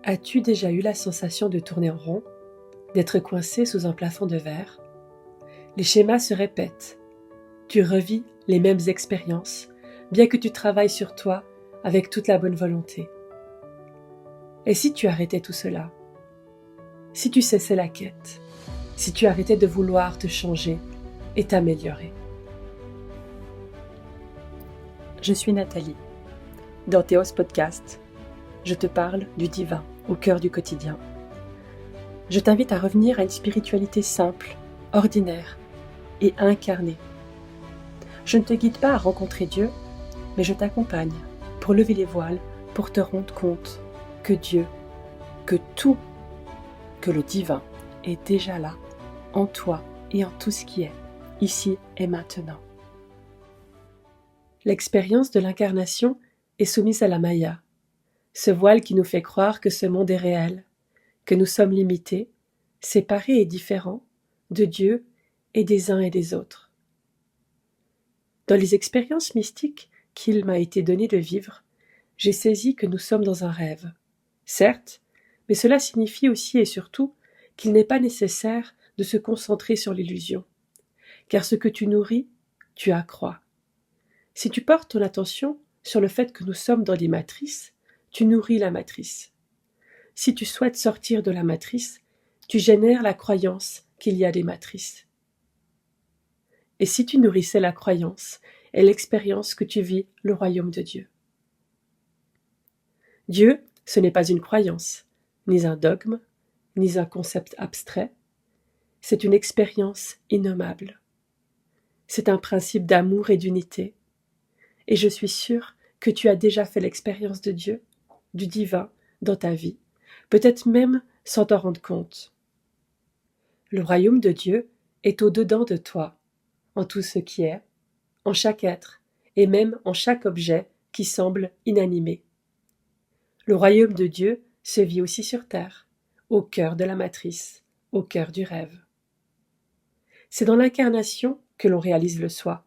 As-tu déjà eu la sensation de tourner en rond, d'être coincé sous un plafond de verre? Les schémas se répètent. Tu revis les mêmes expériences, bien que tu travailles sur toi avec toute la bonne volonté. Et si tu arrêtais tout cela? Si tu cessais la quête? Si tu arrêtais de vouloir te changer et t'améliorer? Je suis Nathalie. Dans Théos Podcast, je te parle du divin au cœur du quotidien. Je t'invite à revenir à une spiritualité simple, ordinaire et incarnée. Je ne te guide pas à rencontrer Dieu, mais je t'accompagne pour lever les voiles, pour te rendre compte que Dieu, que tout, que le divin est déjà là, en toi et en tout ce qui est, ici et maintenant. L'expérience de l'incarnation est soumise à la Maya, ce voile qui nous fait croire que ce monde est réel, que nous sommes limités, séparés et différents de Dieu et des uns et des autres. Dans les expériences mystiques qu'il m'a été donné de vivre, j'ai saisi que nous sommes dans un rêve. Certes, mais cela signifie aussi et surtout qu'il n'est pas nécessaire de se concentrer sur l'illusion, car ce que tu nourris, tu accrois. Si tu portes ton attention sur le fait que nous sommes dans des matrices, tu nourris la matrice. Si tu souhaites sortir de la matrice, tu génères la croyance qu'il y a des matrices. Et si tu nourrissais la croyance et l'expérience que tu vis le royaume de Dieu? Dieu, ce n'est pas une croyance, ni un dogme, ni un concept abstrait. C'est une expérience innommable. C'est un principe d'amour et d'unité. Et je suis sûre que tu as déjà fait l'expérience de Dieu, du divin, dans ta vie, peut-être même sans t'en rendre compte. Le royaume de Dieu est au-dedans de toi, en tout ce qui est, en chaque être, et même en chaque objet qui semble inanimé. Le royaume de Dieu se vit aussi sur terre, au cœur de la matrice, au cœur du rêve. C'est dans l'incarnation que l'on réalise le soi,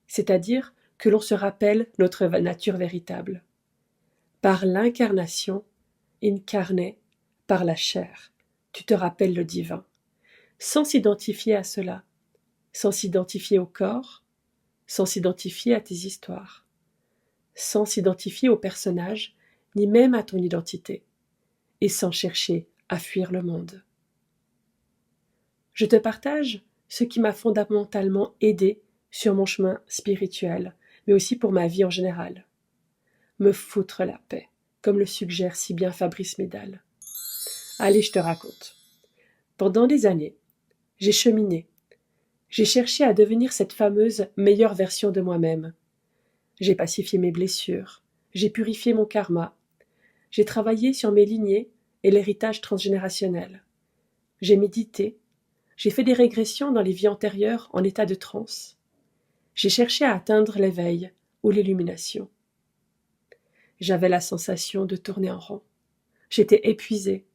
c'est-à-dire que l'on se rappelle notre nature véritable. Par l'incarnation, incarné, par la chair, tu te rappelles le divin, sans s'identifier à cela, sans s'identifier au corps, sans s'identifier à tes histoires, sans s'identifier au personnage, ni même à ton identité, et sans chercher à fuir le monde. Je te partage ce qui m'a fondamentalement aidé sur mon chemin spirituel, mais aussi pour ma vie en général. Me foutre la paix, comme le suggère si bien Fabrice Médal. Allez, je te raconte. Pendant des années, j'ai cheminé. J'ai cherché à devenir cette fameuse meilleure version de moi-même. J'ai pacifié mes blessures, j'ai purifié mon karma, j'ai travaillé sur mes lignées et l'héritage transgénérationnel. J'ai médité, j'ai fait des régressions dans les vies antérieures en état de transe. J'ai cherché à atteindre l'éveil ou l'illumination. J'avais la sensation de tourner en rond. J'étais épuisée.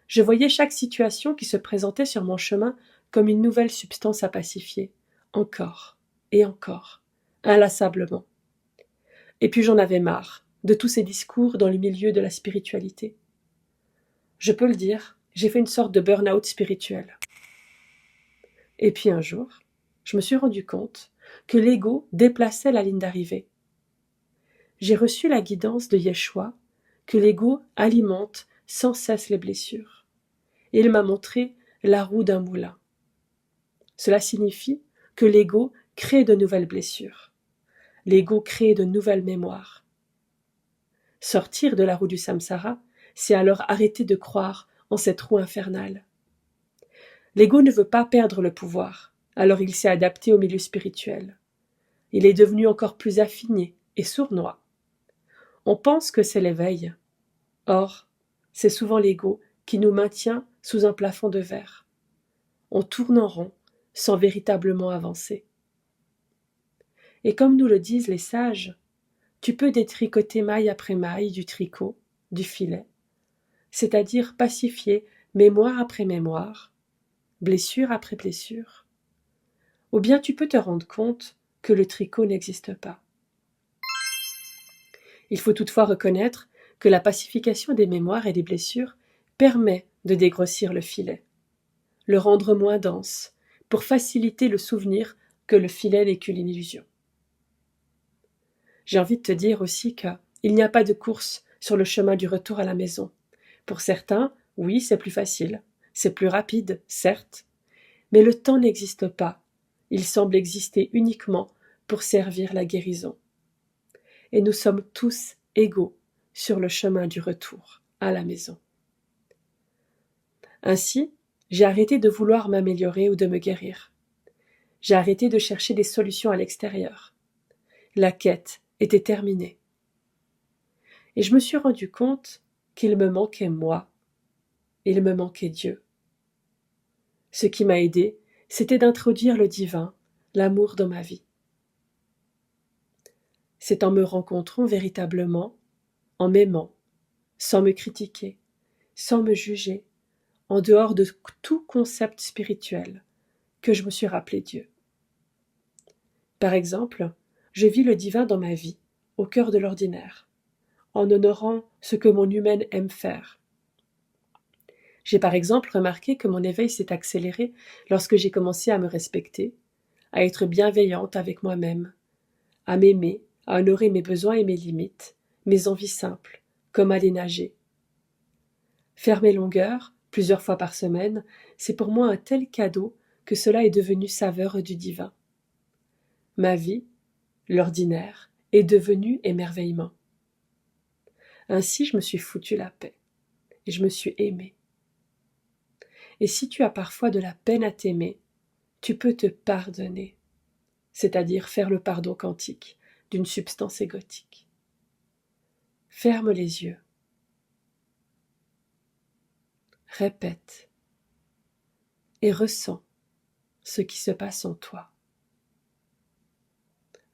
Je voyais chaque situation qui se présentait sur mon chemin comme une nouvelle substance à pacifier, encore et encore, inlassablement. Et puis j'en avais marre de tous ces discours dans le milieu de la spiritualité. Je peux le dire, j'ai fait une sorte de burn-out spirituel. Et puis un jour, je me suis rendu compte que l'ego déplaçait la ligne d'arrivée. J'ai reçu la guidance de Yeshua que l'ego alimente sans cesse les blessures. Et il m'a montré la roue d'un moulin. Cela signifie que l'ego crée de nouvelles blessures. L'ego crée de nouvelles mémoires. Sortir de la roue du samsara, c'est alors arrêter de croire en cette roue infernale. L'ego ne veut pas perdre le pouvoir, alors il s'est adapté au milieu spirituel. Il est devenu encore plus affiné et sournois. On pense que c'est l'éveil. Or, c'est souvent l'ego qui nous maintient sous un plafond de verre. On tourne en rond sans véritablement avancer. Et comme nous le disent les sages, tu peux détricoter maille après maille du tricot, du filet, c'est-à-dire pacifier mémoire après mémoire, blessure après blessure. Ou bien tu peux te rendre compte que le tricot n'existe pas. Il faut toutefois reconnaître que la pacification des mémoires et des blessures permet de dégrossir le filet, le rendre moins dense, pour faciliter le souvenir que le filet n'est qu'une illusion. J'ai envie de te dire aussi qu'il n'y a pas de course sur le chemin du retour à la maison. Pour certains, oui, c'est plus facile, c'est plus rapide, certes, mais le temps n'existe pas. Il semble exister uniquement pour servir la guérison. Et nous sommes tous égaux sur le chemin du retour à la maison. Ainsi, j'ai arrêté de vouloir m'améliorer ou de me guérir. J'ai arrêté de chercher des solutions à l'extérieur. La quête était terminée. Et je me suis rendu compte qu'il me manquait moi. Il me manquait Dieu. Ce qui m'a aidé, c'était d'introduire le divin, l'amour dans ma vie. C'est en me rencontrant véritablement, en m'aimant, sans me critiquer, sans me juger, en dehors de tout concept spirituel, que je me suis rappelé Dieu. Par exemple, je vis le divin dans ma vie, au cœur de l'ordinaire, en honorant ce que mon humaine aime faire. J'ai par exemple remarqué que mon éveil s'est accéléré lorsque j'ai commencé à me respecter, à être bienveillante avec moi-même, à m'aimer, à honorer mes besoins et mes limites, mes envies simples, comme aller nager. Faire mes longueurs, plusieurs fois par semaine, c'est pour moi un tel cadeau que cela est devenu saveur du divin. Ma vie, l'ordinaire, est devenu émerveillement. Ainsi je me suis foutu la paix, et je me suis aimée. Et si tu as parfois de la peine à t'aimer, tu peux te pardonner, c'est-à-dire faire le pardon quantique d'une substance égotique. Ferme les yeux. Répète et ressens ce qui se passe en toi.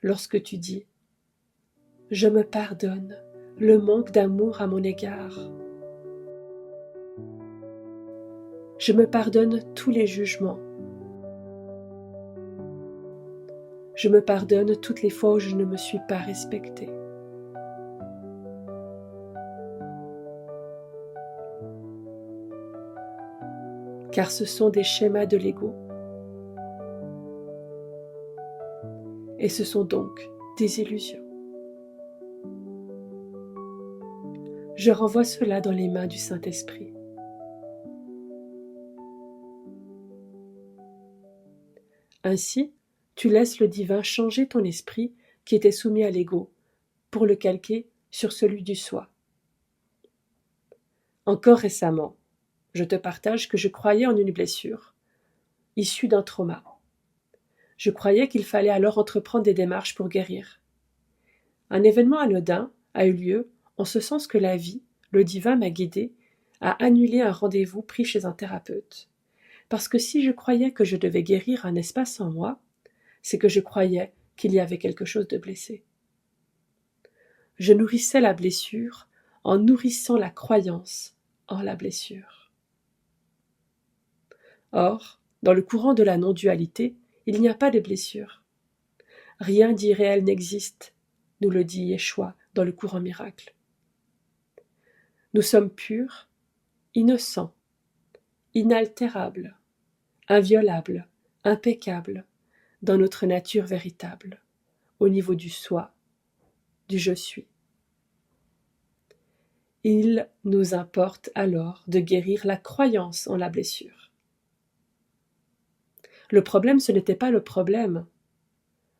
Lorsque tu dis « Je me pardonne le manque d'amour à mon égard. Je me pardonne tous les jugements. Je me pardonne toutes les fois où je ne me suis pas respectée. Car ce sont des schémas de l'ego. Et ce sont donc des illusions. Je renvoie cela dans les mains du Saint-Esprit. Ainsi, tu laisses le divin changer ton esprit qui était soumis à l'ego pour le calquer sur celui du soi. Encore récemment, je te partage que je croyais en une blessure, issue d'un trauma. Je croyais qu'il fallait alors entreprendre des démarches pour guérir. Un événement anodin a eu lieu en ce sens que la vie, le divin m'a guidé à annuler un rendez-vous pris chez un thérapeute. Parce que si je croyais que je devais guérir un espace en moi, c'est que je croyais qu'il y avait quelque chose de blessé. Je nourrissais la blessure en nourrissant la croyance en la blessure. Or, dans le courant de la non-dualité, il n'y a pas de blessure. Rien d'irréel n'existe, nous le dit Yeshua dans le courant miracle. Nous sommes purs, innocents, inaltérables, inviolables, impeccables, dans notre nature véritable, au niveau du soi, du je suis. Il nous importe alors de guérir la croyance en la blessure. Le problème, ce n'était pas le problème.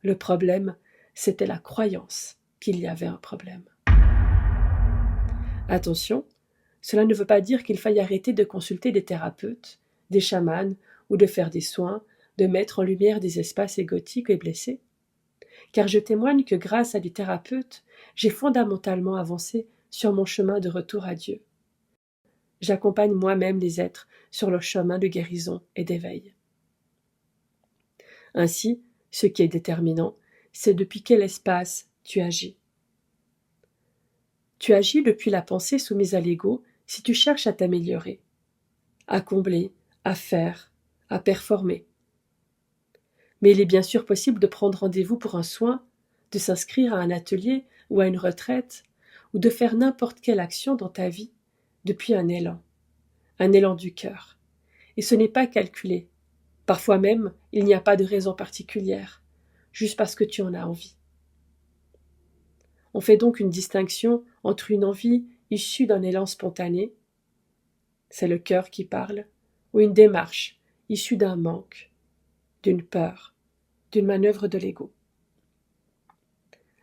Le problème, c'était la croyance qu'il y avait un problème. Attention, cela ne veut pas dire qu'il faille arrêter de consulter des thérapeutes, des chamans ou de faire des soins, de mettre en lumière des espaces égotiques et blessés. Car je témoigne que grâce à des thérapeutes, j'ai fondamentalement avancé sur mon chemin de retour à Dieu. J'accompagne moi-même les êtres sur leur chemin de guérison et d'éveil. Ainsi, ce qui est déterminant, c'est depuis quel espace tu agis. Tu agis depuis la pensée soumise à l'ego si tu cherches à t'améliorer, à combler, à faire, à performer. Mais il est bien sûr possible de prendre rendez-vous pour un soin, de s'inscrire à un atelier ou à une retraite, ou de faire n'importe quelle action dans ta vie depuis un élan du cœur. Et ce n'est pas calculé. Parfois même, il n'y a pas de raison particulière, juste parce que tu en as envie. On fait donc une distinction entre une envie issue d'un élan spontané, c'est le cœur qui parle, ou une démarche issue d'un manque, d'une peur, d'une manœuvre de l'ego.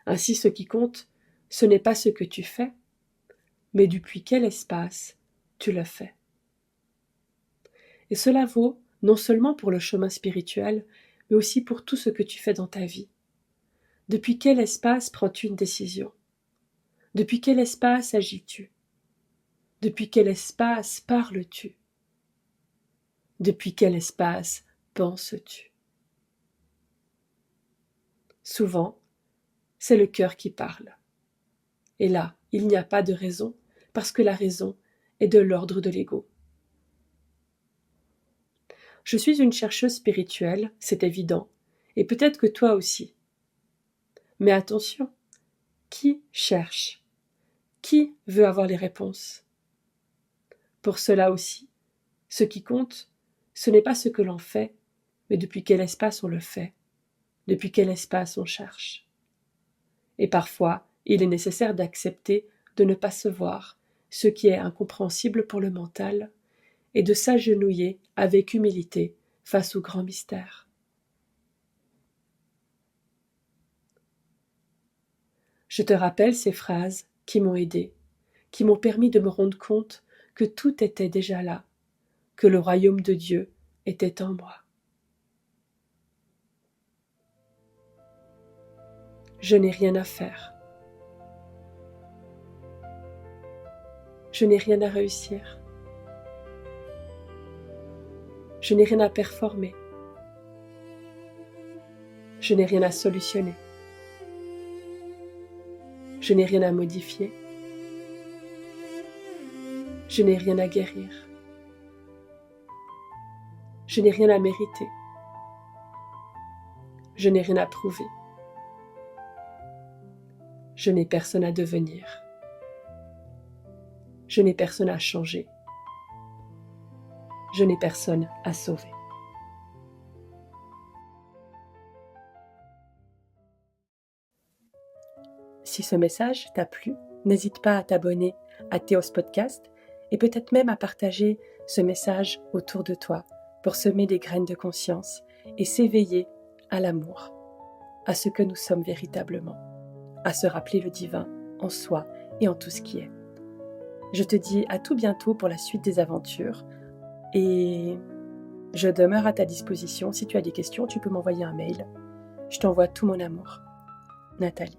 Ainsi, ce qui compte, ce n'est pas ce que tu fais, mais depuis quel espace tu le fais. Et cela vaut non seulement pour le chemin spirituel, mais aussi pour tout ce que tu fais dans ta vie. Depuis quel espace prends-tu une décision? Depuis quel espace agis-tu? Depuis quel espace parles-tu? Depuis quel espace penses-tu? Souvent, c'est le cœur qui parle. Et là, il n'y a pas de raison, parce que la raison est de l'ordre de l'ego. Je suis une chercheuse spirituelle, c'est évident, et peut-être que toi aussi. Mais attention, qui cherche? Qui veut avoir les réponses? Pour cela aussi, ce qui compte, ce n'est pas ce que l'on fait, mais depuis quel espace on le fait, depuis quel espace on cherche. Et parfois, il est nécessaire d'accepter de ne pas se voir, ce qui est incompréhensible pour le mental, et de s'agenouiller avec humilité face au grand mystère. Je te rappelle ces phrases qui m'ont aidé, qui m'ont permis de me rendre compte que tout était déjà là, que le royaume de Dieu était en moi. Je n'ai rien à faire. Je n'ai rien à réussir. Je n'ai rien à performer. Je n'ai rien à solutionner. Je n'ai rien à modifier. Je n'ai rien à guérir. Je n'ai rien à mériter. Je n'ai rien à prouver. Je n'ai personne à devenir. Je n'ai personne à changer. Je n'ai personne à sauver. Si ce message t'a plu, n'hésite pas à t'abonner à Théos Podcast et peut-être même à partager ce message autour de toi pour semer des graines de conscience et s'éveiller à l'amour, à ce que nous sommes véritablement, à se rappeler le divin en soi et en tout ce qui est. Je te dis à tout bientôt pour la suite des aventures et je demeure à ta disposition. Si tu as des questions, tu peux m'envoyer un mail. Je t'envoie tout mon amour. Nathalie.